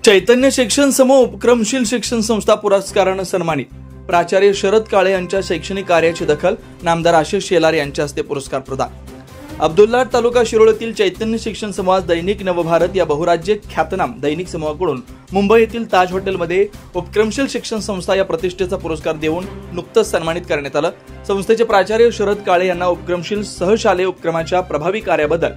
चैतन्य शिक्षण समूह उपक्रमशील शिक्षण संस्था पुरस्कारानं सन्मानित। प्राचार्य शरद काळे यांच्या शैक्षणिक कार्याची दखल, नामदार आशिष शेलार यांच्या हस्ते पुरस्कार प्रदान। अब्दुल्लाट तालुका शिरोळ येथील चैतन्य शिक्षण समाज दैनिक नवभारत या बहुराज्य ख्यातनाम दैनिक समूहाकडून मुंबई येथील ताज हॉटेलमध्ये उपक्रमशील शिक्षण संस्था या प्रतिष्ठेचा पुरस्कार देऊन नुकतंच सन्मानित करण्यात आलं। संस्थेचे प्राचार्य शरद काळे यांना उपक्रमशील सहशालेय उपक्रमाच्या प्रभावी कार्याबद्दल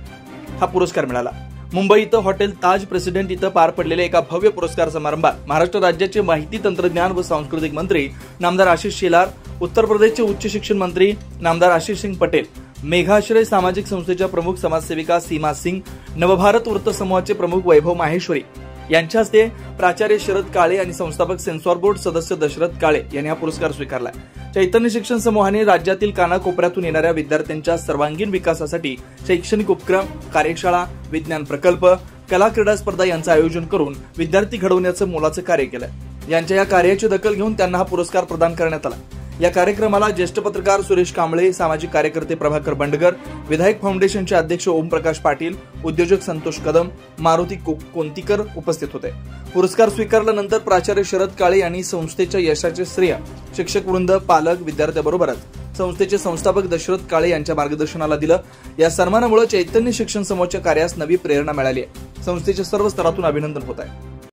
हा पुरस्कार मिळाला। मुंबई इथं हॉटेल ताज प्रेसिडेंट इथं पार पडलेल्या एका भव्य पुरस्कार समारंभात महाराष्ट्र राज्याचे माहिती तंत्रज्ञान व सांस्कृतिक मंत्री नामदार आशिष शेलार, उत्तर प्रदेशचे उच्च शिक्षण मंत्री नामदार आशीष सिंग पटेल, मेघाश्रय सामाजिक संस्थेच्या प्रमुख समाजसेविका सीमा सिंग, नवभारत वृत्त समूहाचे प्रमुख वैभव माहेश्वरी यांच्या हस्ते प्राचार्य शरद काळे आणि संस्थापक सेन्सॉर बोर्ड सदस्य दशरथ काळे यांनी हा पुरस्कार स्वीकारला। चैतन्य शिक्षण समूहाने राज्यातील कानाकोपऱ्यातून येणाऱ्या विद्यार्थ्यांच्या सर्वांगीण विकासासाठी शैक्षणिक उपक्रम, कार्यशाळा, विज्ञान प्रकल्प, कला क्रीडा स्पर्धा यांचं आयोजन करून विद्यार्थी घडवण्याचं मोलाचं कार्य केलं। यांच्या या कार्याची दखल घेऊन त्यांना हा पुरस्कार प्रदान करण्यात आला। या कार्यक्रमाला ज्येष्ठ पत्रकार सुरेश कांबळे, सामाजिक कार्यकर्ते प्रभाकर बंडगर, विधायक फाउंडेशनचे अध्यक्ष ओमप्रकाश पाटील, उद्योजक संतोष कदम, मारुती कोंतीकर उपस्थित होते। पुरस्कार स्वीकारल्यानंतर प्राचार्य शरद काळे यांनी संस्थेच्या यशाचे श्रेय शिक्षक वृंद, पालक, विद्यार्थ्यांबरोबरच संस्थेचे संस्थापक दशरथ काळे यांच्या मार्गदर्शनाला दिलं। या सन्मानामुळे चैतन्य शिक्षण समूहाच्या कार्यास नवी प्रेरणा मिळाली आहे। संस्थेच्या सर्व स्तरातून अभिनंदन होत आहे।